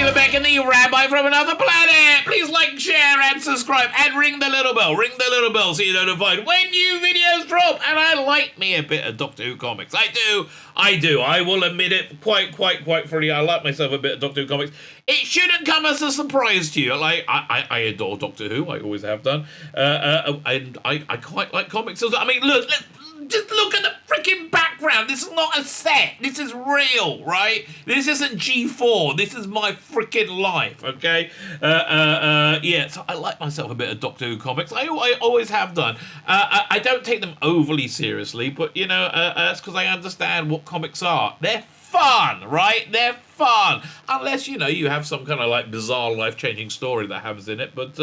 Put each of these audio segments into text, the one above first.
Lebetkin, the Rabbi from another planet. Please like, share, and subscribe, and ring the little bell. Ring the little bell so you're notified when new videos drop. And I like me a bit of Doctor Who comics. I do. I will admit it quite freely. I like myself a bit of Doctor Who comics. It shouldn't come as a surprise to you. Like, I adore Doctor Who. I always have done. And I quite like comics. I mean, look, just look at the freaking background. This is not a set. This is real, right? This isn't G4. This is my freaking life, okay? Yeah, so I like myself a bit of Doctor Who comics. I always have done. I don't take them overly seriously, but, you know, that's because I understand what comics are. They're fun, right? They're fun. Unless, you know, you have some kind of, like, bizarre life-changing story that happens in it, but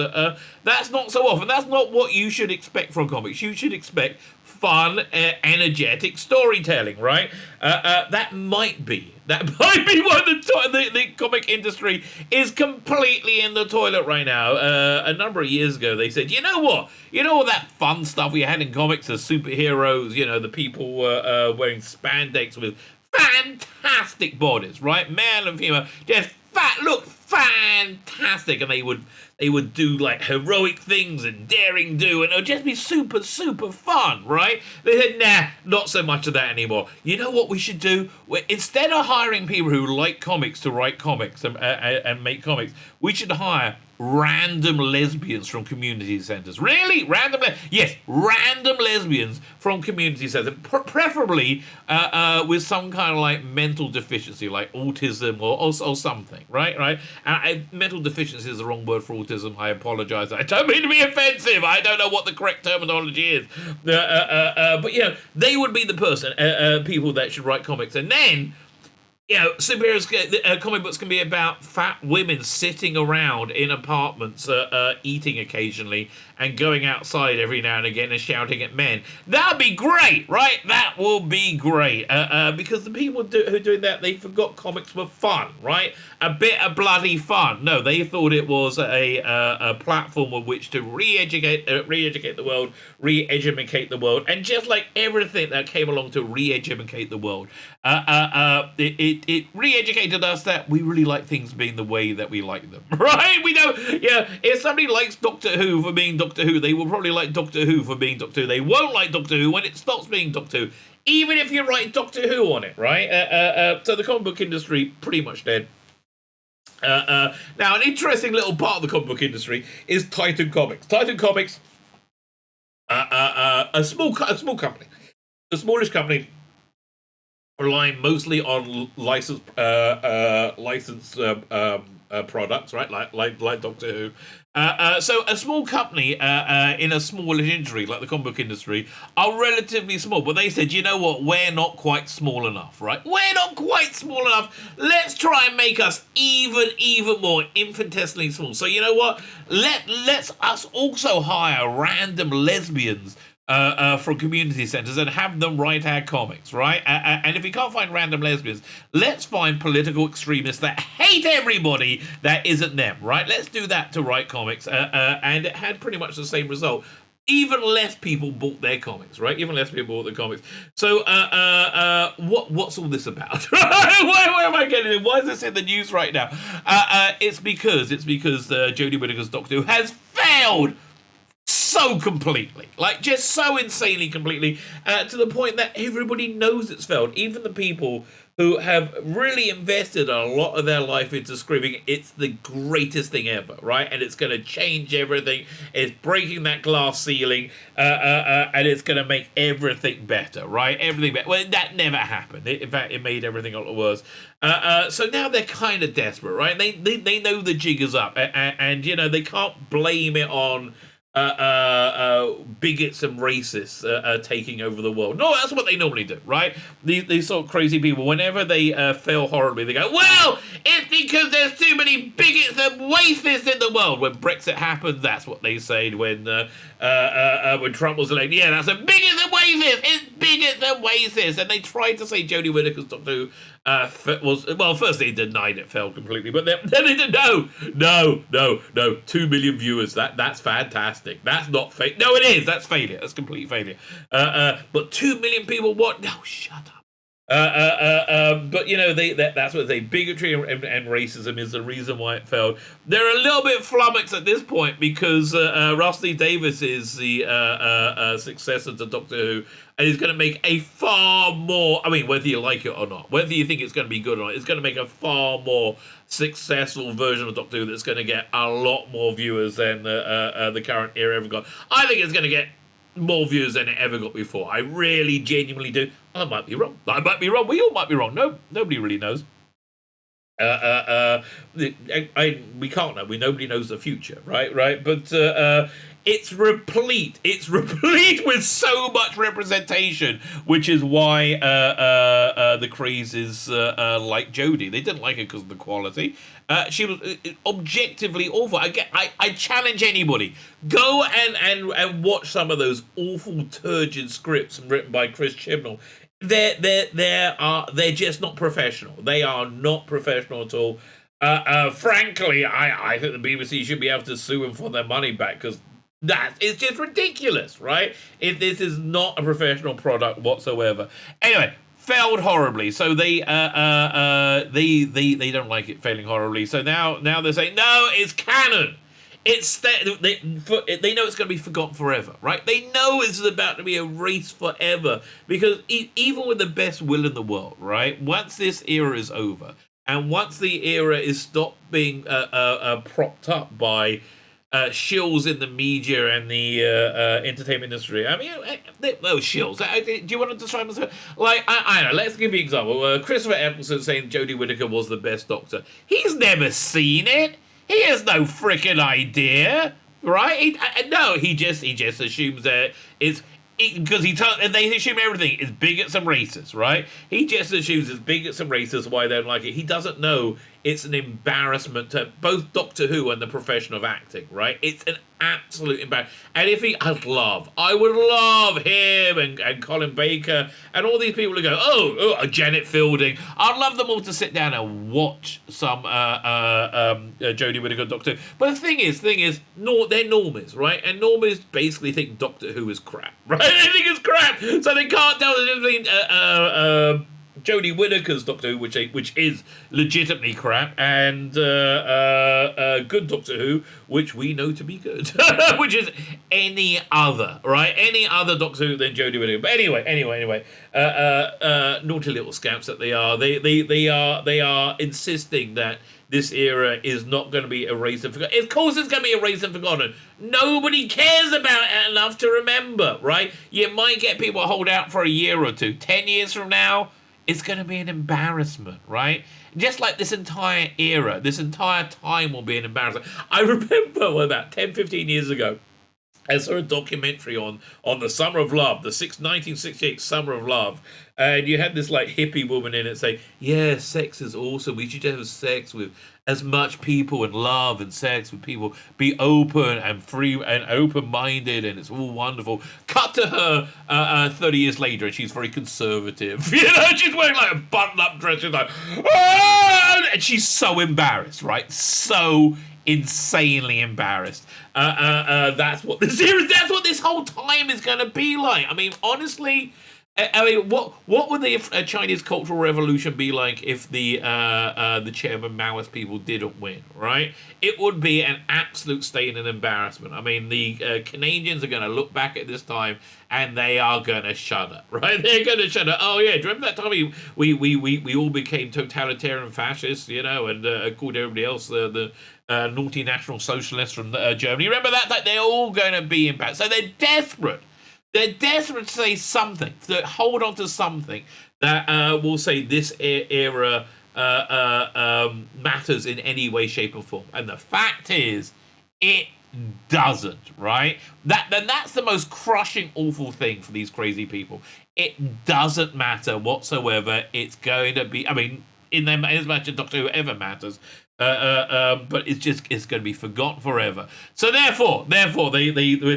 that's not so often. That's not what you should expect from comics. You should expect fun, energetic storytelling, right? That might be why the comic industry is completely in the toilet right now. A number of years ago, they said, you know what? You know all that fun stuff we had in comics, the superheroes, you know, the people wearing spandex with fantastic bodies, right? Male and female, just fantastic, and they would do like heroic things and daring do, and it would just be super fun, right? They said, nah, not so much of that anymore. You know what we should do? Instead of hiring people who like comics to write comics and make comics, we should hire random lesbians from community centers. Really? Yes, random lesbians from community centers, preferably with some kind of like mental deficiency, like autism or something, right? And mental deficiency is the wrong word for autism. I apologize. I don't mean to be offensive. I don't know what the correct terminology is. But, you know, they would be the people that should write comics. And then, you know, superheroes, comic books can be about fat women sitting around in apartments, eating occasionally, and going outside every now and again and shouting at men. That'd be great, right? That will be great. Because the people who are doing that, they forgot comics were fun, right? A bit of bloody fun. No, they thought it was a platform on which to re-educate the world, re-educate the world, and just like everything that came along to re-educate the world, it re-educated us that we really like things being the way that we like them, right? We know, yeah, if somebody likes Doctor Who for being Doctor Who, they will probably like Doctor Who for being Doctor Who. They won't like Doctor Who when it stops being Doctor Who, even if you write Doctor Who on it, right? So the comic book industry, pretty much dead. Now, an interesting little part of the comic book industry is Titan Comics. Titan Comics, a small company, the smallest company, relying mostly on licensed products, right? Like Doctor Who. So a small company in a smallish industry like the comic book industry are relatively small, but they said, you know what, we're not quite small enough, right? We're not quite small enough. Let's try and make us even more infinitesimally small. So you know what? Let's us also hire random lesbians from community centers and have them write our comics, right? And if we can't find random lesbians, let's find political extremists that hate everybody that isn't them, right? Let's do that to write comics. And it had pretty much the same result. Even less people bought their comics, right? Even less people bought the comics. So, what's all this about? Where am I getting it? Why is this in the news right now? It's because Jodie Whittaker's Doctor Who has failed so completely, like just so insanely completely, to the point that everybody knows it's failed. Even the people who have really invested a lot of their life into screaming, it's the greatest thing ever, right? And it's going to change everything. It's breaking that glass ceiling, and it's going to make everything better, right? Everything better. Well, that never happened. In fact, it made everything a lot worse. So now they're kind of desperate, right? They know the jig is up, and you know, they can't blame it on bigots and racists taking over the world. No, that's what they normally do, right? These sort of crazy people, whenever they fail horribly, they go, well, it's because there's too many bigots and racists in the world. When Brexit happened, that's what they said. When Trump was elected, yeah, that's a bigots and racists. It's bigots and racists. And they tried to say Jodie Whittaker's Doctor Who first they denied it failed completely, but then they did no 2 million viewers, that's fantastic, that's not fake, no it is, that's failure, that's complete failure, but 2 million people what, no, shut up. But that's what they bigotry and racism is the reason why it failed. They're a little bit flummoxed at this point because Rusty Davis is the successor to Doctor Who, and he's going to make a far more. I mean, whether you like it or not, whether you think it's going to be good or not, it's going to make a far more successful version of Doctor Who that's going to get a lot more viewers than the current era ever got. I think it's going to get more views than it ever got before. I really genuinely do. I might be wrong. We all might be wrong. No, nobody really knows. We can't know. Nobody knows the future, right? But it's replete. It's replete with so much representation, which is why the craze is like Jodie. They didn't like her because of the quality. She was objectively awful. I challenge anybody. Go and watch some of those awful, turgid scripts written by Chris Chibnall. They're just not professional. They are not professional at all. Frankly, I think the BBC should be able to sue them for their money back because it's just ridiculous, right? This is not a professional product whatsoever. Anyway, failed horribly. So they don't like it failing horribly. So now they're saying no, it's canon. They know it's going to be forgotten forever, right? They know it's about to be erased forever because even with the best will in the world, right? Once this era is over, and once the era is stopped being propped up by shills in the media and the entertainment industry. I mean, those shills. Do you want to describe them? Like, I don't know. Let's give you an example. Christopher Eccleston saying Jodie Whittaker was the best Doctor. He's never seen it. He has no freaking idea, right? He just assumes that it's because they assume everything is bigots and racists, right? He just assumes it's bigots and racists why they don't like it. He doesn't know it's an embarrassment to both Doctor Who and the profession of acting, right? It's an absolute embarrassment. And I would love him and Colin Baker and all these people who go, Janet Fielding. I'd love them all to sit down and watch some Jodie Whittaker Doctor Who. But the thing is, they're normies, right? And normies basically think Doctor Who is crap, right? They think it's crap, so they can't tell the difference between Jodie Whittaker's Doctor Who, which is legitimately crap, and good Doctor Who, which we know to be good, which is any other, right? Any other Doctor Who than Jodie Whittaker. But anyway, naughty little scamps that they are. They are insisting that this era is not going to be erased and forgotten. Of course it's going to be erased and forgotten. Nobody cares about it enough to remember, right? You might get people to hold out for a year or two. 10 years from now, it's going to be an embarrassment, right? Just like this entire era, this entire time will be an embarrassment. I remember about 10, 15 years ago, I saw a documentary on the Summer of Love, the 1968 Summer of Love, and you had this like hippie woman in it saying, yeah, sex is awesome. We should have sex with as much people and love and sex with people. Be open and free and open-minded, and it's all wonderful. Cut to her 30 years later, and she's very conservative. She's wearing like a button-up dress. She's like, ah! And she's so embarrassed, right? So insanely embarrassed. That's what this series. That's what this whole time is going to be like. I mean, honestly, what would the Chinese Cultural Revolution be like if the Chairman Maoist people didn't win? Right? It would be an absolute stain and embarrassment. I mean, the Canadians are going to look back at this time and they are going to shudder. Right? They're going to shudder. Oh yeah, do you remember that time we all became totalitarian fascists? And called everybody else the naughty National Socialists from Germany. Remember that? Like, they're all going to be impacted. So they're desperate. They're desperate to say something, to hold on to something that will say this era matters in any way, shape, or form. And the fact is, it doesn't, right? That's the most crushing, awful thing for these crazy people. It doesn't matter whatsoever. It's going to be, I mean, in as much as Doctor Who ever matters, but it's going to be forgotten forever. So therefore, they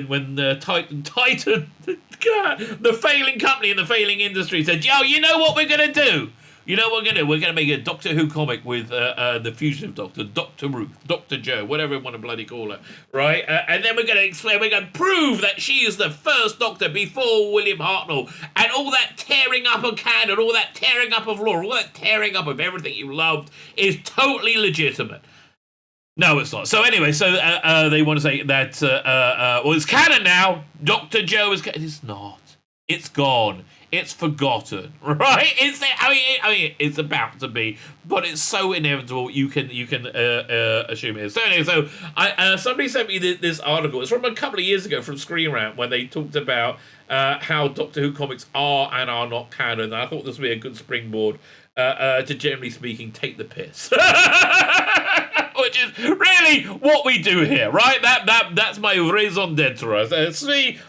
when Titan, the failing company and the failing industry said, "Yo, you know what we're going to do? You know what we're gonna do? We're gonna make a Doctor Who comic with the fugitive Doctor, Dr. Ruth, Dr. Joe, whatever you want to bloody call her, right? And then we're gonna explain, we're gonna prove that she is the first Doctor before William Hartnell, and all that tearing up of canon, all that tearing up of lore, all that tearing up of everything you loved is totally legitimate. No, it's not. So anyway, they want to say that, well, it's canon now. Dr. Joe is it's not. It's gone. It's forgotten, right? I mean, it's about to be, but it's so inevitable. You can assume it is. So anyway, somebody sent me this article. It's from a couple of years ago from Screenrant, where they talked about how Doctor Who comics are and are not canon. And I thought this would be a good springboard to, generally speaking, take the piss. Which is really what we do here, right? That's my raison d'etre. See,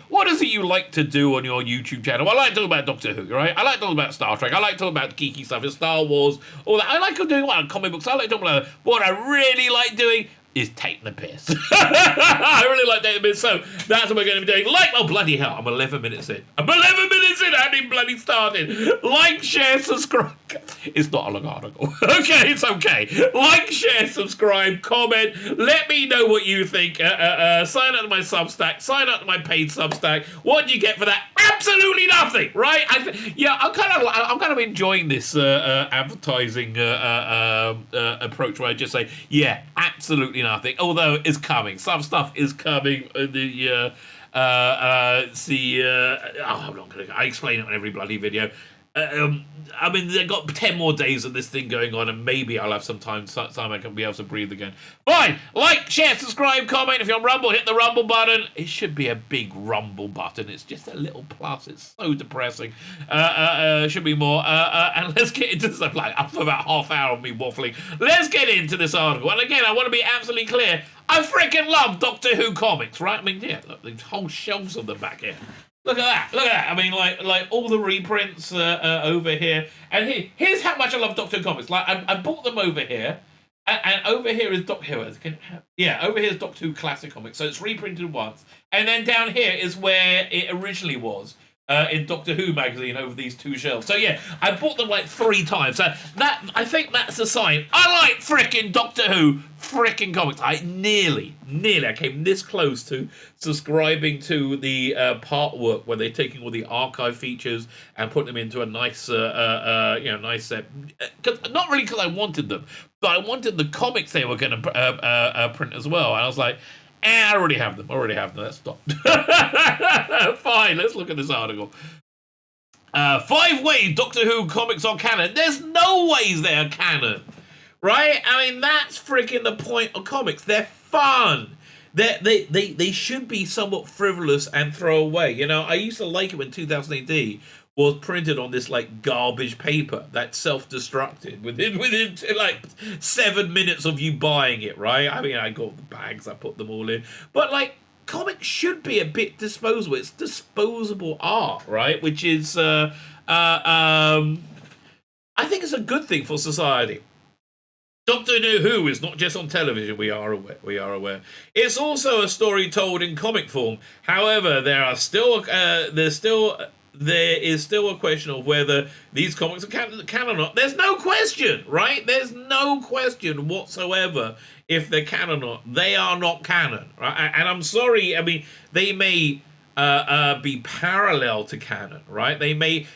what is it you like to do on your YouTube channel? Well, I like to talk about Doctor Who, right? I like to talk about Star Trek. I like to talk about geeky stuff, Star Wars, all that. I like doing comic books. I like talking about what I really like doing is taking the piss. I really like taking the piss, so that's what we're going to be doing. Oh, bloody hell, I'm 11 minutes in. I haven't bloody started. Like, share, subscribe. It's not a long article. Okay, it's okay. Like, share, subscribe, comment. Let me know what you think. Sign up to my Substack. Sign up to my paid Substack. What do you get for that? Absolutely nothing, right? I'm kind of enjoying this advertising approach where I just say, yeah, absolutely nothing. Although it's coming. Some stuff is coming. I explain it on every bloody video. I mean, they've got 10 more days of this thing going on, and maybe I'll have some time I can be able to breathe again. Fine! Like, share, subscribe, comment. If you're on Rumble, hit the Rumble button. It should be a big Rumble button. It's just a little plus. It's so depressing. Should be more. And let's get into this. Like, up for about half hour of me waffling. Let's get into this article. And again, I want to be absolutely clear. I freaking love Doctor Who comics, right? I mean, yeah, look, there's whole shelves of them back here. Look at that! Look at that! I mean, like all the reprints over here, and here's how much I love Doctor Who comics. Like, I bought them over here, and over here is Doctor Who. Over here is Doctor Who classic comics. So it's reprinted once, and then down here is where it originally was. In Doctor Who magazine over these two shelves. So yeah, I bought them like 3 times. So I think that's a sign. I like frickin' Doctor Who frickin' comics. I came this close to subscribing to the part work where they're taking all the archive features and putting them into a nice, nice set. Not really because I wanted them, but I wanted the comics they were going to print as well. And I was like, I already have them. Let's stop. Fine, let's look at this article. 5 ways Doctor Who comics are canon. There's no ways they're canon, right? I mean, that's freaking the point of comics. They're fun. They should be somewhat frivolous and throw away. You know, I used to like it when 2000 AD was printed on this like garbage paper that self-destructed within like 7 minutes of you buying it, right? I mean, I got the bags, I put them all in, but like comics should be a bit disposable. It's disposable art, right? Which is I think it's a good thing for society. Doctor Who is not just on television, we are aware. It's also a story told in comic form. However, there is still a question of whether these comics are canon or not. There's no question, right? There's no question whatsoever if they're canon or not. They are not canon, right? And I'm sorry, I mean, they may be parallel to canon, right? They may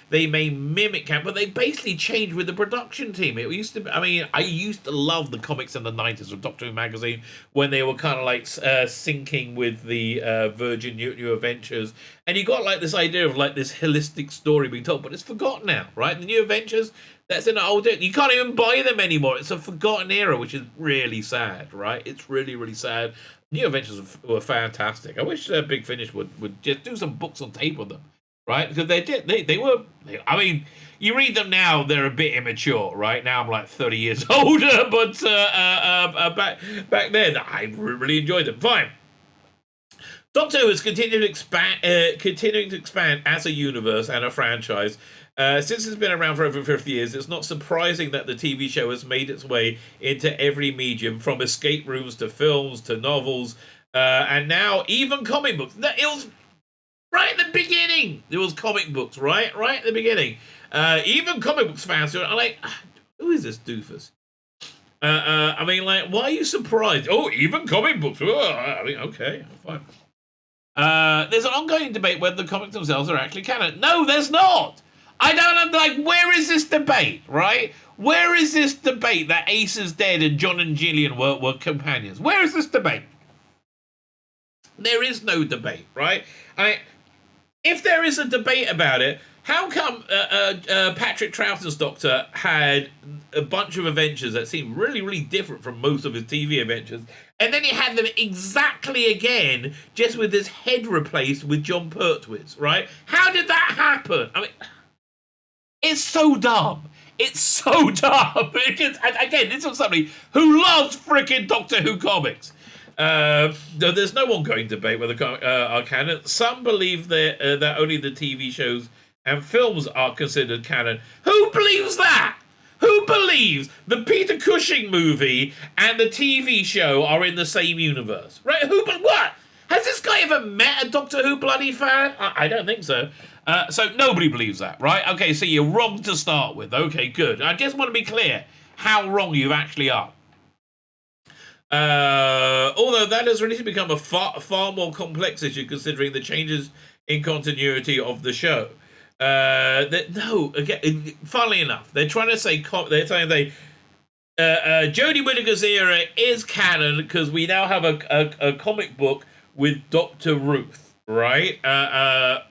mimic canon, but they basically change with the production team. It used to, I used to love the comics in the 90s of Doctor Who magazine when they were kind of like syncing with the Virgin New Adventures, and you got like this idea of like this holistic story being told, but it's forgotten now, right? The New Adventures, that's in the old era. You can't even buy them anymore. It's a forgotten era, which is really sad, right? It's really, really sad. New Adventures were fantastic. I wish Big Finish would just do some books on tape with them, right? Because they were. I mean, you read them now, they're a bit immature, right? Now I'm like 30 years older, but back then I really enjoyed them. Fine. Doctor Who is continuing to expand as a universe and a franchise. Since it's been around for over 50 years, it's not surprising that the TV show has made its way into every medium, from escape rooms to films to novels, and now even comic books. It was right at the beginning. There was comic books, right at the beginning. Even comic books fans are like, who is this doofus? I mean, like, why are you surprised? Oh, even comic books. Oh, I mean, okay, fine. There's an ongoing debate whether the comics themselves are actually canon. No, there's not. I don't like. Where is this debate? Right? Where is this debate that Ace is dead and John and Gillian were companions? Where is this debate? There is no debate, right? If there is a debate about it, how come Patrick Troughton's Doctor had a bunch of adventures that seemed really, really different from most of his TV adventures, and then he had them exactly again, just with his head replaced with John Pertwee, right? How did that happen? I mean, it's so dumb. It's so dumb. Again, this was somebody who loves freaking Doctor Who comics. There's no ongoing debate whether are canon. Some believe that only the TV shows and films are considered canon. Who believes that? Who believes the Peter Cushing movie and the TV show are in the same universe? Right? What? Has this guy ever met a Doctor Who bloody fan? I don't think so. So nobody believes that, right? Okay, so you're wrong to start with. Okay, good. I just want to be clear how wrong you actually are. Although that has really become a far more complex issue considering the changes in continuity of the show. Funnily enough, they're trying to say Jodie Whittaker's era is canon because we now have a comic book with Dr. Ruth, right?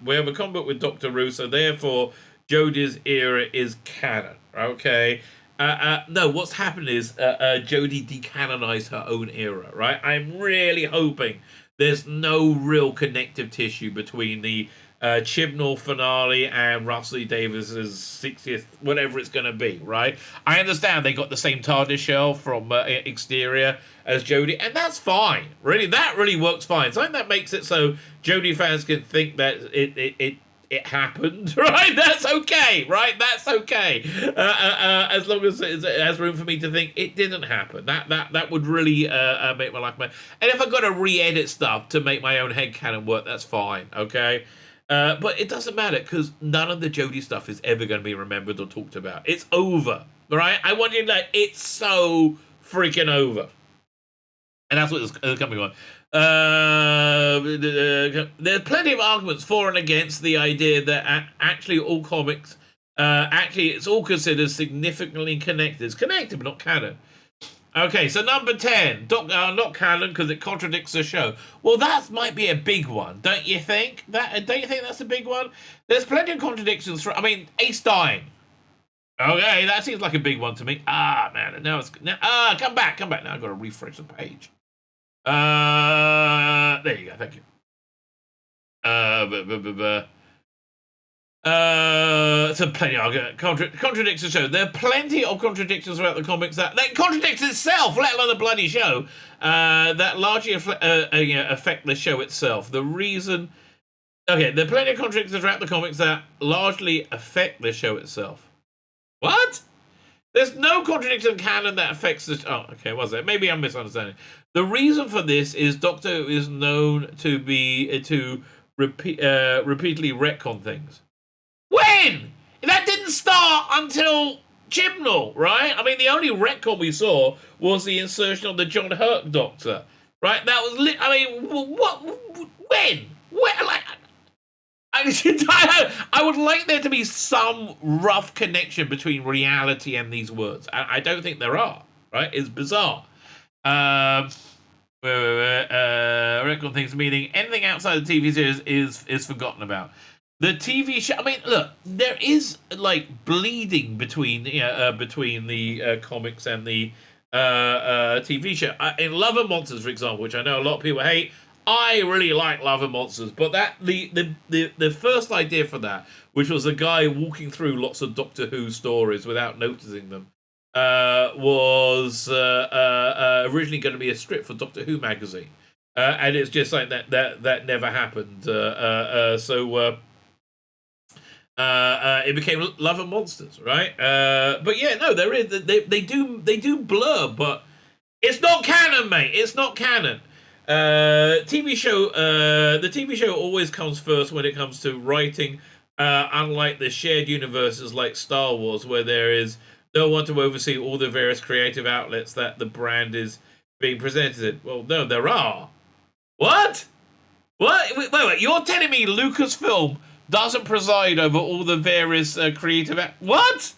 We have a comic book with Dr. Ruth, so therefore Jodie's era is canon, okay? No, what's happened is Jodie decanonized her own era, right? I'm really hoping there's no real connective tissue between the Chibnall finale and Russell Lee Davis's 60th, whatever it's going to be, right? I understand they got the same TARDIS shell from Exterior as Jodie, and that's fine. Really, that really works fine. Something that makes it so Jodie fans can think that it happened, right? That's okay, right? That's okay. As long as it has room for me to think it didn't happen. That would really make my life better. And if I've got to re-edit stuff to make my own headcanon work, that's fine, okay? But it doesn't matter because none of the Jodie stuff is ever going to be remembered or talked about. It's over, right? I want you to know it's so freaking over. And that's what is coming on. There's plenty of arguments for and against the idea that actually all comics, it's all considered significantly connected. It's connected, but not canon. Okay, so number 10, not canon because it contradicts the show. Well, that might be a big one, don't you think? Don't you think that's a big one? There's plenty of contradictions. Ace dying. Okay, that seems like a big one to me. Man, come back. Now I've got to refresh the page. There you go. Thank you. So plenty of contradictions show. There are plenty of contradictions throughout the comics that contradicts itself, let alone the bloody show, that largely affect the show itself. There are plenty of contradictions throughout the comics that largely affect the show itself. What? There's no contradiction in canon that affects the... Oh, okay, was there? Maybe I'm misunderstanding. The reason for this is Doctor Who is known to repeatedly retcon things. When? That didn't start until Chibnall, right? I mean, the only retcon we saw was the insertion of the John Hurt Doctor, right? That was... what? When? I would like there to be some rough connection between reality and these words. I don't think there are, right? It's bizarre. Retcon things meaning anything outside the TV series is forgotten about. The TV show, look, there is bleeding between the comics and the TV show. In Love and Monsters, for example, which I know a lot of people hate, I really like Love and Monsters, but the first idea for that, which was a guy walking through lots of Doctor Who stories without noticing them, was originally going to be a script for Doctor Who magazine, and it's just like that never happened. It became Love and Monsters, right? But yeah, no, there is they do blur, but it's not canon, mate. It's not canon. The TV show always comes first when it comes to writing, unlike the shared universes like Star Wars, where there is no one to oversee all the various creative outlets that the brand is being presented in. Well, no, there are. What? What? Wait. You're telling me Lucasfilm doesn't preside over all the various creative... What?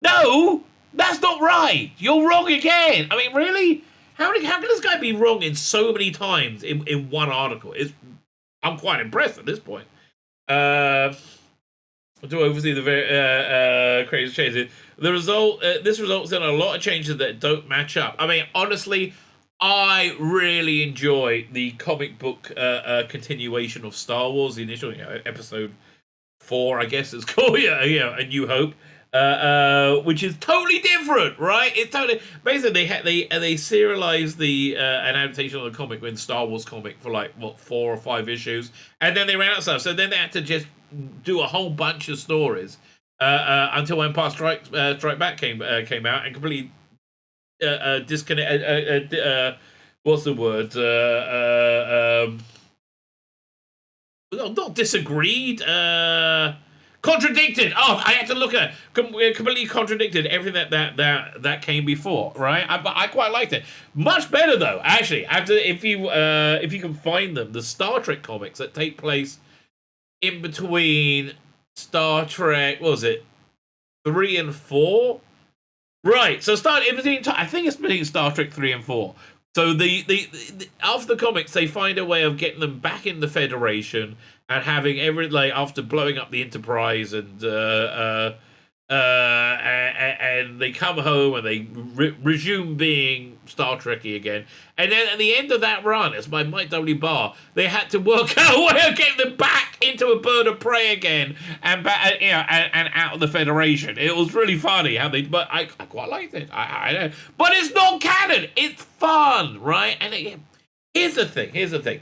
No, that's not right. You're wrong again. I mean, really? How can this guy be wrong in so many times in one article? I'm quite impressed at this point. To oversee the very creative changes. The result, this results in a lot of changes that don't match up. I mean, honestly, I really enjoy the comic book continuation of Star Wars, the initial, episode 4, I guess it's called, A New Hope, which is totally different, right? It's totally basically they serialized the an adaptation of the comic in Star Wars comic for like 4 or 5 issues, and then they ran out of stuff. So then they had to just do a whole bunch of stories until Empire Strike Back came out and completely disconnect. What's the word? Not disagreed. Contradicted. Oh, I had to look at completely contradicted everything that came before. Right. I quite liked it. Much better though. Actually, after if you can find them, the Star Trek comics that take place in between Star Trek. What was it? 3 and 4. Right, so in between. I think it's between Star Trek 3 and 4. So the after the comics, they find a way of getting them back in the Federation and having after blowing up the Enterprise and they come home and they resume being Star Trekky again. And then at the end of that run, it's by Mike W. Barr, they had to work out a way of getting them back into a bird of prey again and back, and out of the Federation. It was really funny how but I quite liked it. I know, but it's not canon. It's fun, right? And here's the thing.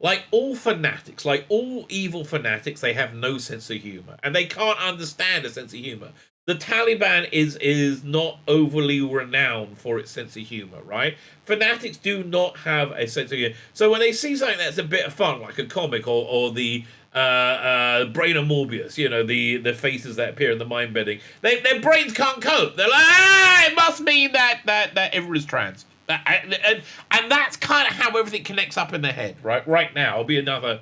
Like all fanatics, like all evil fanatics, they have no sense of humor, and they can't understand a sense of humor. The Taliban is not overly renowned for its sense of humor, right? Fanatics do not have a sense of humor. So when they see something that's a bit of fun, like a comic or the brain of Morbius, the faces that appear in the mind bending, their brains can't cope. They're like, it must mean that everyone's trans. And that's kind of how everything connects up in their head, right? Right now, it'll be another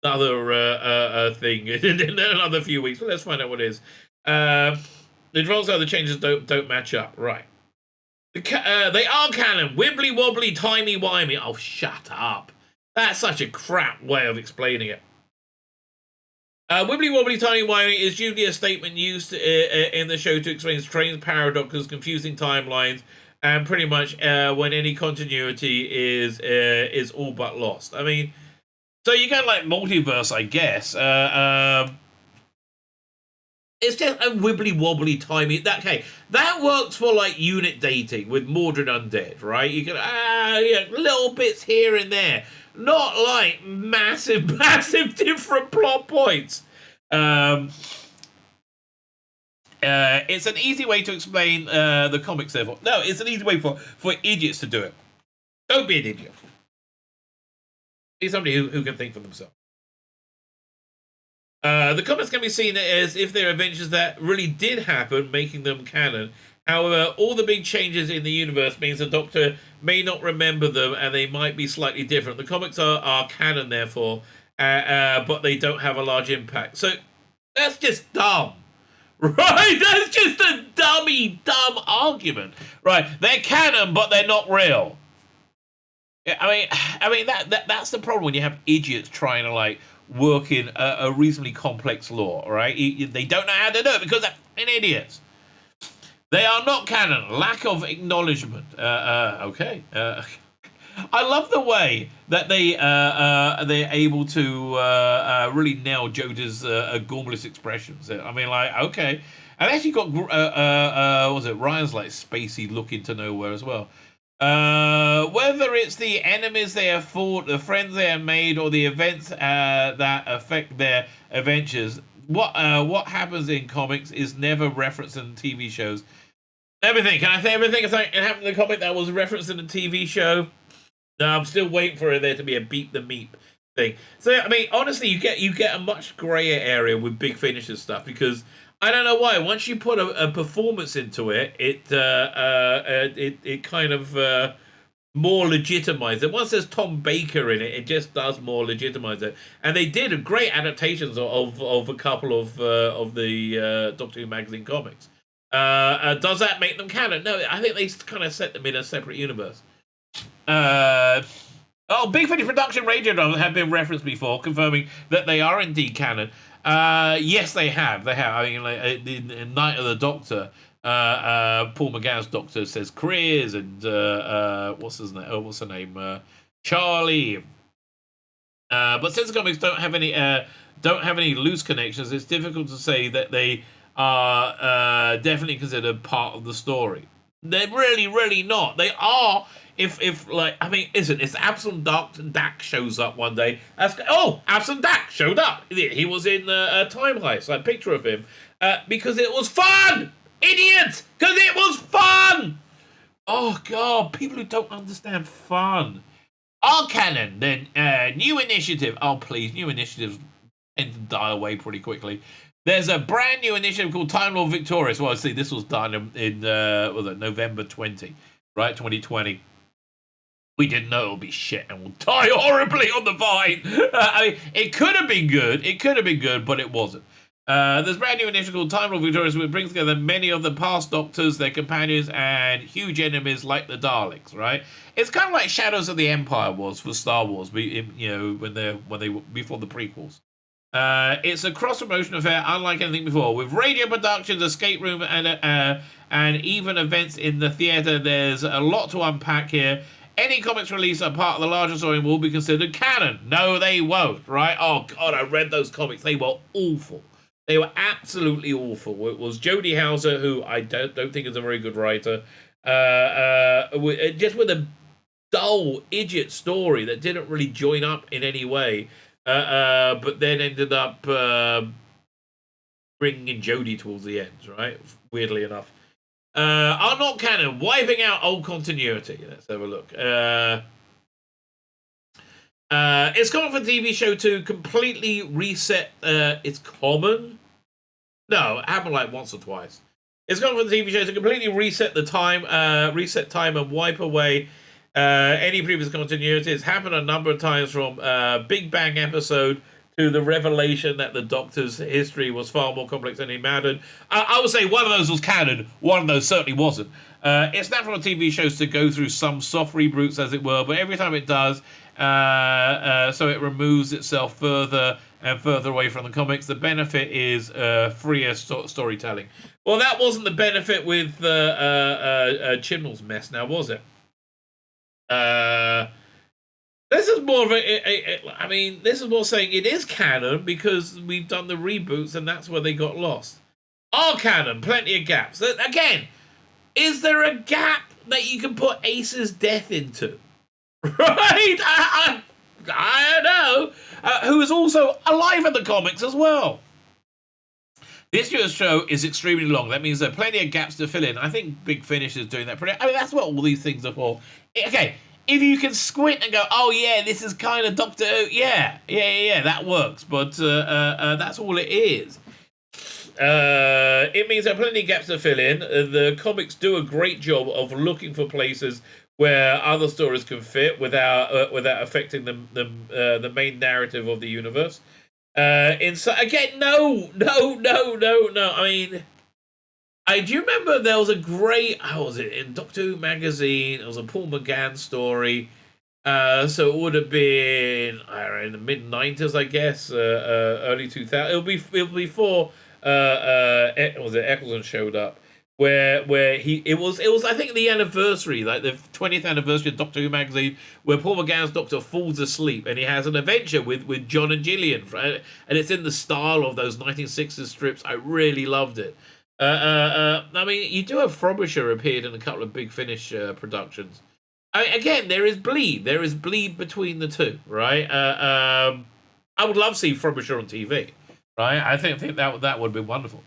thing in another few weeks. But let's find out what it is. The results are the changes don't match up, right? They are canon. Wibbly wobbly, timey wimey. Oh, shut up! That's such a crap way of explaining it. Wibbly wobbly, timey wimey is usually a statement used in the show to explain strange paradoxes, confusing timelines. And pretty much when any continuity is all but lost. I mean, so you got like multiverse, I guess. It's just a wibbly wobbly timey. That works for like unit dating with Mordred Undead, right? You can little bits here and there, not like massive different plot points. It's an easy way to explain the comics, therefore. No, it's an easy way for idiots to do it. Don't be an idiot. Be somebody who can think for themselves. The comics can be seen as if they're adventures that really did happen, making them canon. However, all the big changes in the universe means the Doctor may not remember them, and they might be slightly different. The comics are canon, therefore, but they don't have a large impact. So, that's just dumb. Right, that's just a dumb argument. Right, they're canon, but they're not real. I mean that's the problem when you have idiots trying to like work in a reasonably complex lore. Right, they don't know how to do it because they're idiots. They are not canon. Lack of acknowledgement. Okay. I love the way that they're able to really nail Joda's gormless expressions. I mean, like, okay. And actually got, was it Ryan's, like, spacey look into nowhere as well. Whether it's the enemies they have fought, the friends they have made, or the events that affect their adventures, what happens in comics is never referenced in TV shows. Everything. Can I say everything? It happened in the comic that was referenced in the TV show? No, I'm still waiting for there to be a beat the meep thing. So I mean, honestly, you get a much grayer area with Big Finish's stuff because I don't know why. Once you put a performance into it, it kind of more legitimized it. Once there's Tom Baker in it, it just does more legitimize it. And they did a great adaptations of a couple of the Doctor Who magazine comics. Does that make them canon? No, I think they kind of set them in a separate universe. Big Finish production radio dramas have been referenced before, confirming that they are indeed canon. Yes, they have. They have. I mean, like, in Night of the Doctor, Paul McGann's Doctor says Chris, and what's his name? What's her name? Charlie. But since the comics don't have any loose connections, it's difficult to say that they are definitely considered part of the story. They're really, really not. They are. If like, I mean, if Absalom Dak shows up one day, Absalom Dak showed up. He was in a Time Heist, like picture of him, because it was fun, idiots, because it was fun. Oh God, people who don't understand fun. Our canon, then, new initiative. Oh please, new initiatives tend to die away pretty quickly. There's a brand new initiative called Time Lord Victorious. Well, see, this was done in November 20, right, 2020. We didn't know it would be shit and we'll die horribly on the vine. I mean, it could have been good, but it wasn't. There's a brand new initiative called Time Lord Victorious, which brings together many of the past Doctors, their companions, and huge enemies like the Daleks. Right? It's kind of like Shadows of the Empire was for Star Wars. When they before the prequels. It's a cross-promotion affair unlike anything before, with radio productions, escape room, and even events in the theatre. There's a lot to unpack here. Any comics released are part of the larger story will be considered canon. No, they won't, right? Oh, God, I read those comics. They were awful. They were absolutely awful. It was Jody Houser, who I don't think is a very good writer, just with a dull, idiot story that didn't really join up in any way, but then ended up bringing in Jody towards the end, right? Weirdly enough. Are not canon, wiping out old continuity. Let's have a look. It's common for TV show to completely reset. It's common? No, it happened like once or twice. It's common for the TV show to completely reset time and wipe away any previous continuity. It's happened a number of times from Big Bang episode to the revelation that the Doctor's history was far more complex than he imagined. I would say one of those was canon, one of those certainly wasn't. It's natural for TV shows to go through some soft reboots, as it were, but every time it does, so it removes itself further and further away from the comics. The benefit is freer storytelling. Well, that wasn't the benefit with Chibnall's mess, now was it? This is more of this is more saying it is canon because we've done the reboots and that's where they got lost. All canon, plenty of gaps. Again, is there a gap that you can put Ace's death into? Right? I don't know. Who is also alive in the comics as well. This year's show is extremely long. That means there are plenty of gaps to fill in. I think Big Finish is doing that. I mean, that's what all these things are for. Okay. If you can squint and go, oh yeah, this is kind of Doctor Who, yeah, that works. But that's all it is. It means there are plenty of gaps to fill in. The comics do a great job of looking for places where other stories can fit without affecting the main narrative of the universe. Again, no. I mean, do you remember there was a great, how was it, in Doctor Who magazine, it was a Paul McGann story, so it would have been, I don't know, in the mid-90s, I guess, early 2000s, it'll be before, was it Eccleston showed up, where it was I think the anniversary, like the 20th anniversary of Doctor Who magazine, where Paul McGann's Doctor falls asleep and he has an adventure with John and Gillian, and it's in the style of those 1960s strips. I really loved it. I mean, you do have Frobisher appeared in a couple of Big Finish productions. I mean, again, there is bleed. There is bleed between the two, right? I would love to see Frobisher on TV, right? I think that would be wonderful.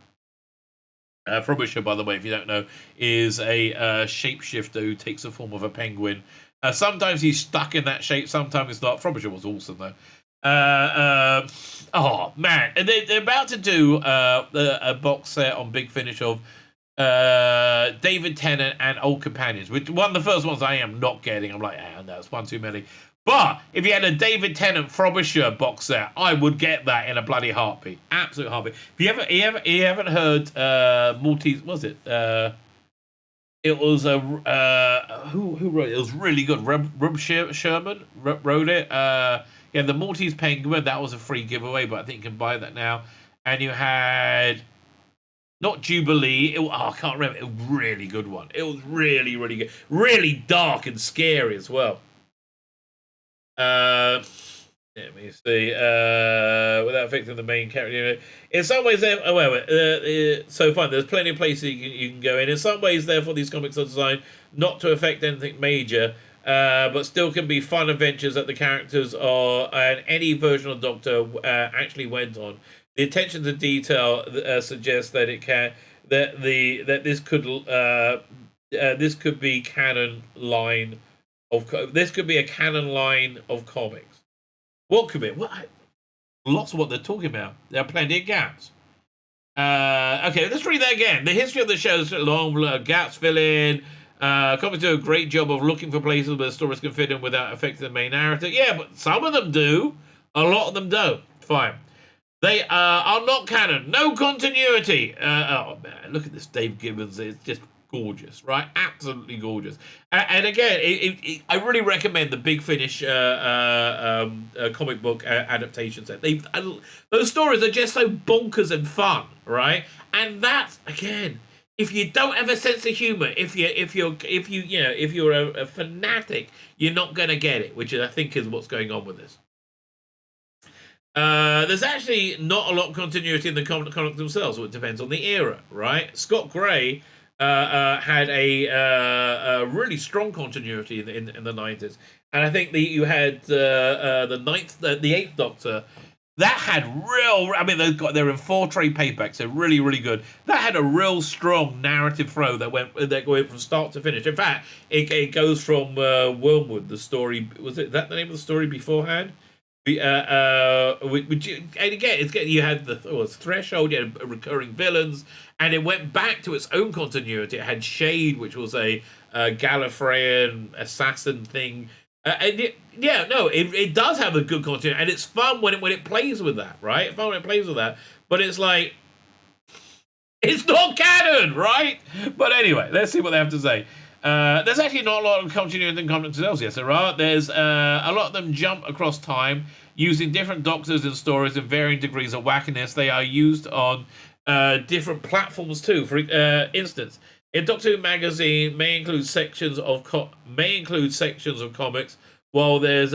Frobisher, by the way, if you don't know, is a shapeshifter who takes the form of a penguin. Sometimes he's stuck in that shape, sometimes it's not. Frobisher was awesome, though. Oh man, and they're about to do a box set on Big Finish of David Tennant and Old Companions, which one of the first ones I am not getting. I'm like, no, it's one too many. But if you had a David Tennant Frobisher box set, I would get that in a bloody heartbeat, absolute heartbeat. If you haven't heard Maltese, was it? It was a who wrote it? It was really good. Rub Sherman wrote it. Yeah, the Maltese Penguin, that was a free giveaway, but I think you can buy that now. And you had not Jubilee. I can't remember. It was a really good one. It was really, really good. Really dark and scary as well. Let me see. Without affecting the main character. In some ways, so fine. There's plenty of places you can go in. In some ways, therefore, these comics are designed not to affect anything major, but still can be fun adventures that the characters are and any version of Doctor actually went on. The attention to detail suggests that this could be canon line a canon line of comics. What could be? Lots of what they're talking about. There are plenty of gaps. Okay, let's read that again. The history of the show is long, gaps fill in. Comics do a great job of looking for places where the stories can fit in without affecting the main narrative. Yeah, but some of them do. A lot of them don't. Fine. They are not canon. No continuity. Oh, man, look at this Dave Gibbons. It's just gorgeous, right? Absolutely gorgeous. And again, I really recommend the Big Finish comic book adaptation set. Those stories are just so bonkers and fun, right? And that's, again, if you don't have a sense of humor, if you're a fanatic, you're not going to get it, which I think is what's going on with this. There's actually not a lot of continuity in the comics themselves, so it depends on the era, right? Scott Gray had a really strong continuity in the 90s, and I think you had the Eighth Doctor that had real. I mean, they're in 4 trade paperbacks. They're really, really good. That had a real strong narrative flow that went from start to finish. In fact, it goes from Wormwood. The story was that the name of the story beforehand. And again, you had the Threshold, you had recurring villains, and it went back to its own continuity. It had Shade, which was a Gallifreyan assassin thing, it does have a good continuity, and it's fun when it plays with that, right? It's fun when it plays with that, but it's like it's not canon, right? But anyway, let's see what they have to say. There's actually not a lot of continuity in comics themselves. Yes, there are. There's a lot of them jump across time using different Doctors and stories in varying degrees of wackiness. They are used on different platforms too. For instance, in Doctor Who magazine may include sections of comics, while there's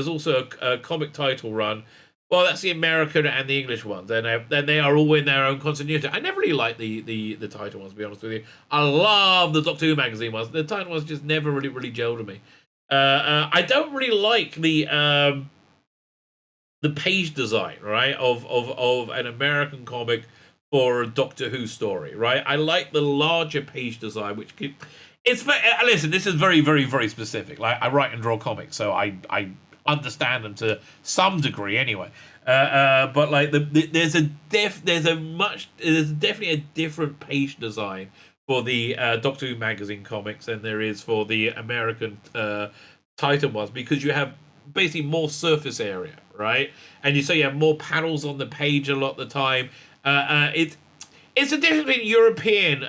also a comic title run. Well, that's the American and the English ones. Then they are all in their own continuity. I never really liked the title ones, to be honest with you. I love the Doctor Who magazine ones. The title ones just never really gelled with me. I don't really like the page design, right, of an American comic for a Doctor Who story, right? I like the larger page design, which listen, this is very, very, very specific. Like, I write and draw comics, so I understand them to some degree anyway, but like there's definitely a different page design for the Doctor Who magazine comics than there is for the American Titan ones, because you have basically more surface area, right? And you have more panels on the page a lot of the time. It's a difference between European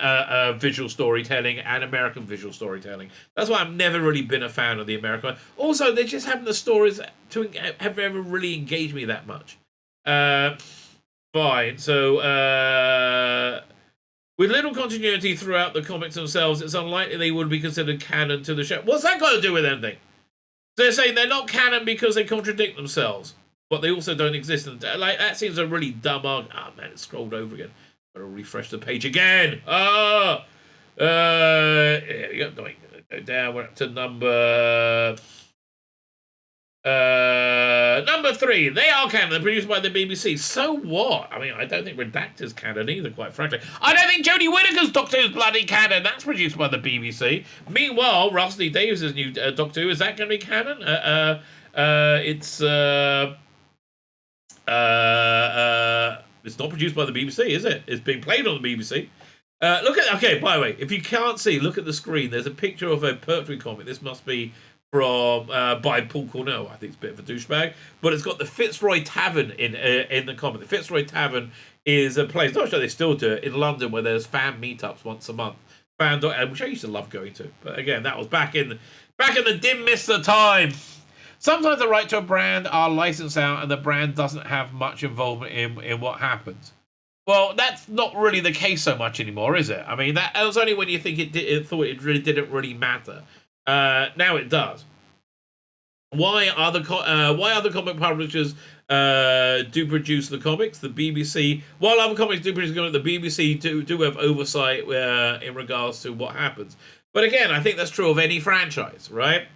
visual storytelling and American visual storytelling. That's why I've never really been a fan of the American one. Also, they just haven't the stories to have ever really engaged me that much. Fine. So, with little continuity throughout the comics themselves, it's unlikely they would be considered canon to the show. What's that got to do with anything? So they're saying they're not canon because they contradict themselves, but they also don't exist. Like, that seems a really dumb argument. Oh, man, it scrolled over again. Gotta refresh the page again. Here we go. Go down. We're up to number 3. They are canon. They're produced by the BBC. So what? I mean, I don't think Redactor's canon either, quite frankly. I don't think Jodie Whittaker's Doctor Who's bloody canon. That's produced by the BBC. Meanwhile, Rusty Davies' new Doctor Who, is that going to be canon? It's not produced by the BBC, is it? It's being played on the BBC. Okay, by the way, if you can't see, look at the screen. There's a picture of a poetry comic. This must be from by Paul Cornell. I think it's a bit of a douchebag, but it's got the Fitzroy Tavern in the comic. The Fitzroy Tavern is a place, not sure they still do it, in London, where there's fan meetups once a month. Which I used to love going to. But again, that was back in the dim mist of time. Sometimes the right to a brand are licensed out and the brand doesn't have much involvement in what happens. Well, that's not really the case so much anymore, is it? I mean, that was only when you think thought it really didn't really matter. Now it does. Why other comic publishers do produce the comics? The BBC, while other comics do produce the comics, the BBC do have oversight in regards to what happens. But again, I think that's true of any franchise, right?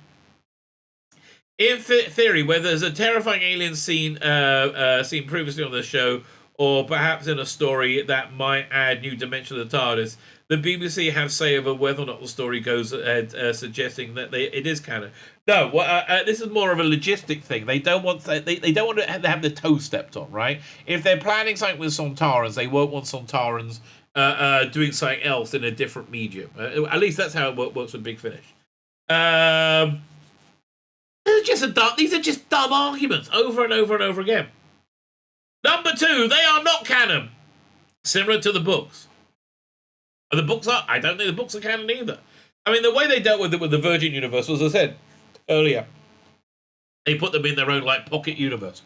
In theory, whether there's a terrifying alien seen previously on the show, or perhaps in a story that might add new dimension to the TARDIS, the BBC have say over whether or not the story goes ahead, suggesting that it is canon. No, this is more of a logistic thing. They don't want they don't want to have the toe stepped on, right? If they're planning something with Sontarans, they won't want Sontarans doing something else in a different medium. At least that's how it works with Big Finish. These are just dumb arguments over and over and over again. Number 2, they are not canon. Similar to the books. And the books are, I don't think the books are canon either. I mean, the way they dealt with it with the Virgin Universe was, as I said earlier, they put them in their own, like, pocket universe.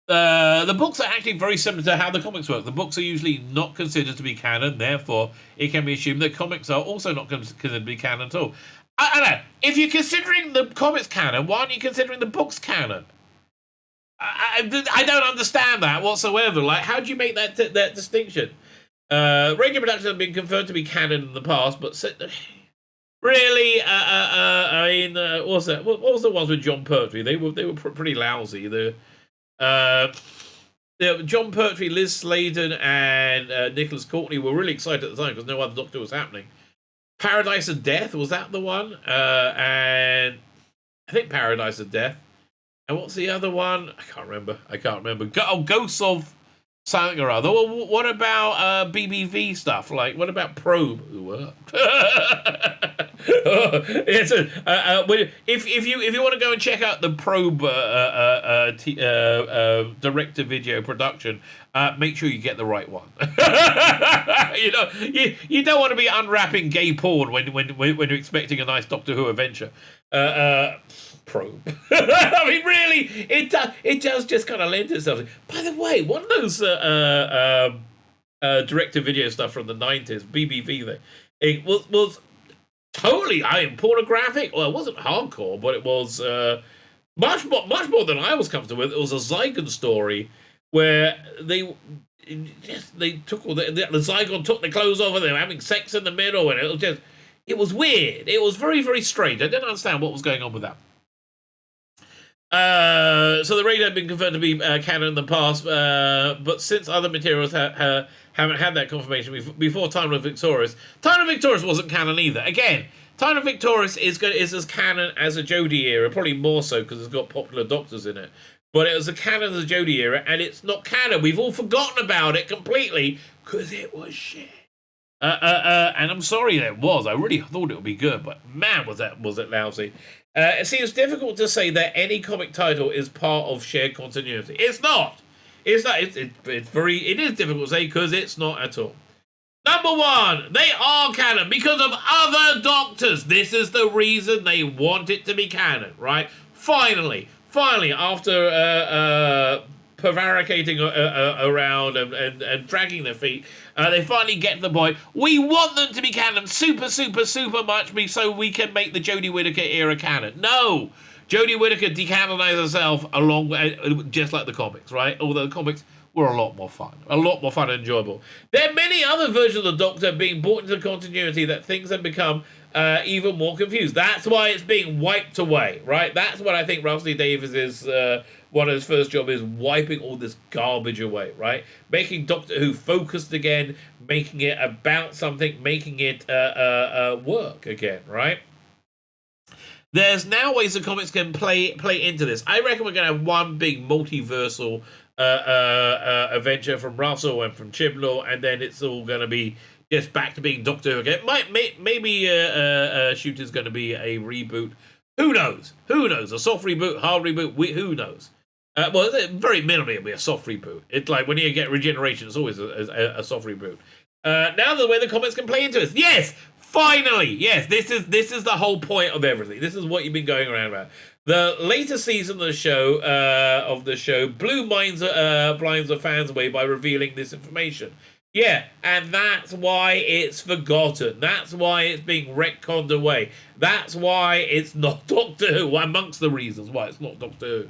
The books are actually very similar to how the comics work. The books are usually not considered to be canon, therefore, it can be assumed that comics are also not considered to be canon at all. I don't know. If you're considering the comics canon, why aren't you considering the books canon? I don't understand that whatsoever. Like, how do you make that distinction? Radio productions have been confirmed to be canon in the past, but really, I mean, what was that? What was the ones with John Pertwee? They were pretty lousy. John Pertwee, Liz Sladen, and Nicholas Courtney were really excited at the time because no other Doctor was happening. Paradise of Death, was that the one? And I think Paradise of Death. And what's the other one? I can't remember. Ghosts of something or other. Well, what about BBV stuff? Like, what about Probe? If you want to go and check out the Probe direct-to-video production, make sure you get the right one. You don't want to be unwrapping gay porn when you're expecting a nice Doctor Who adventure. Probe. I mean, really, it does just kind of lend itself. By the way, one of those direct-to-video stuff from the 90s, BBV thing, it was totally, pornographic. Well, it wasn't hardcore, but it was much more than I was comfortable with. It was a Zygon story where they took all the Zygon took the clothes off and they were having sex in the middle, and it was weird. It was very, very strange. I didn't understand what was going on with that. So the radio had been confirmed to be canon in the past, but since other materials haven't had that confirmation before Time of Victorious wasn't canon either. Again, Time of Victorious is as canon as a Jodie era, probably more so because it's got popular Doctors in it. But it was a canon of the Jodie era, and it's not canon. We've all forgotten about it completely because it was shit. And I'm sorry that it was. I really thought it would be good, but man, was it lousy. It seems difficult to say that any comic title is part of shared continuity. It's not. It's not. It is difficult to say because it's not at all. Number 1, they are canon because of other Doctors. This is the reason they want it to be canon, right? Finally, after prevaricating around and dragging their feet, they finally get to the point. We want them to be canon super, super, super much so we can make the Jodie Whittaker era canon. No! Jodie Whittaker decanonized herself just like the comics, right? Although the comics were a lot more fun and enjoyable. There are many other versions of the Doctor being brought into continuity that things have become even more confused. That's why it's being wiped away, right? That's what I think Russell Davies is. One of his first job is wiping all this garbage away, right? Making Doctor Who focused again, making it about something, making it work again, right? There's now ways the comics can play into this. I reckon we're going to have one big multiversal adventure from Russell and from Chibnall, and then it's all going to be just back to being Doctor Who again. Maybe Shooter's going to be a reboot. Who knows? Who knows? A soft reboot, hard reboot, who knows? Well, very minimally it'll be a soft reboot. It's like when you get regeneration, it's always a soft reboot. Now the way the comics can play into it. Yes! Finally, yes, this is the whole point of everything. This is what you've been going around about. The later season of the show blew blinds of fans away by revealing this information. Yeah, and that's why it's forgotten. That's why it's being retconned away. That's why it's not Doctor Who. Amongst the reasons why it's not Doctor Who.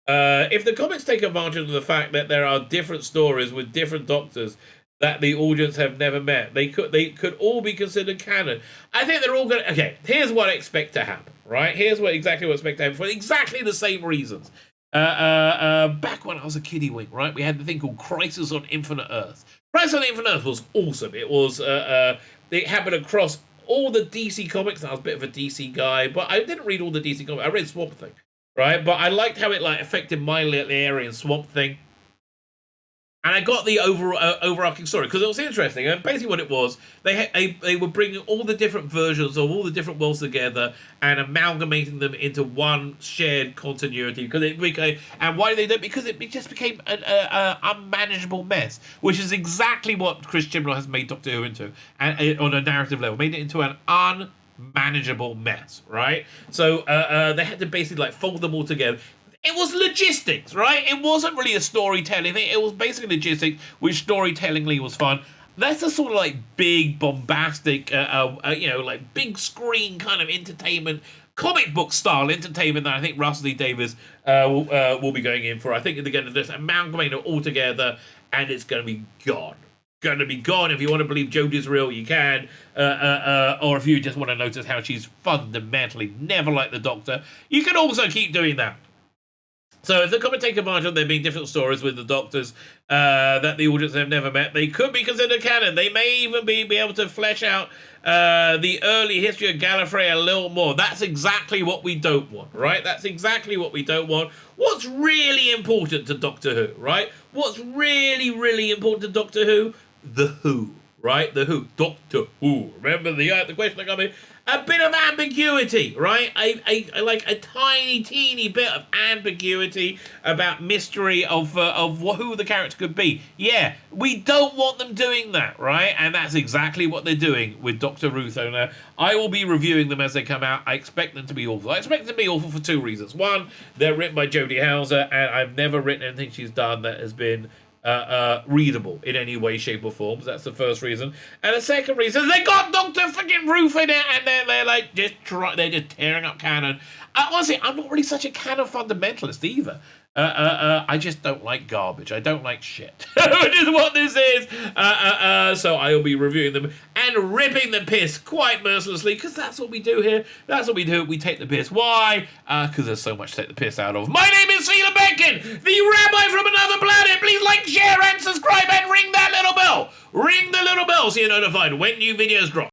If the comics take advantage of the fact that there are different stories with different doctors that the audience have never met, they could all be considered canon. I think they're all going to... Okay, here's what I expect to happen, right? Here's exactly what I expect to happen for exactly the same reasons. Back when I was a kiddie wink, right, we had the thing called Crisis on Infinite Earth. Crisis on Infinite Earth was awesome. It was... it happened across all the DC comics. I was a bit of a DC guy, but I didn't read all the DC comics. I read Swamp Thing, right? But I liked how it affected my little area in Swamp Thing. And I got the overarching story because it was interesting. And basically what it was, they were bringing all the different versions of all the different worlds together and amalgamating them into one shared continuity. Because it became, and why did they do it? Because it just became an unmanageable mess, which is exactly what Chris Chibnall has made Doctor Who into, and on a narrative level, made it into an unmanageable mess, right? So they had to basically fold them all together. It was logistics, right? It wasn't really a storytelling thing. It was basically logistics, which storytellingly was fun. That's the sort of big, bombastic, big screen kind of entertainment, comic book style entertainment that I think Russell D Davies will be going in for. I think they're going to just amalgamate it all together, and it's going to be gone. Going to be gone. If you want to believe Jodie's real, you can. Or if you just want to notice how she's fundamentally never like the Doctor, you can also keep doing that. So if the comic take advantage of there being different stories with the Doctors that the audience have never met, they could be considered canon. They may even be able to flesh out the early history of Gallifrey a little more. That's exactly what we don't want, right? That's exactly what we don't want. What's really important to Doctor Who, right? What's really, really important to Doctor Who? The Who, right? The Who. Doctor Who. Remember the question that got me? A bit of ambiguity, right? A tiny, teeny bit of ambiguity about mystery of who the character could be. Yeah, we don't want them doing that, right? And that's exactly what they're doing with Dr. Ruth Owner. I will be reviewing them as they come out. I expect them to be awful. I expect them to be awful for two reasons. One, they're written by Jodie Houser, and I've never written anything she's done that has been readable in any way, shape, or form. That's the first reason. And the second reason is they got Dr. freaking Ruth in it, and they're just tearing up canon. Honestly, I'm not really such a canon fundamentalist either. I just don't like garbage. I don't like shit, which is what this is. So I will be reviewing them and ripping the piss quite mercilessly, because that's what we do here. That's what we do. We take the piss. Why? Because there's so much to take the piss out of. My name is Tzvi Lebetkin, the Rabbi from another planet. Please like, share, and subscribe, and ring that little bell. Ring the little bell so you're notified when new videos drop.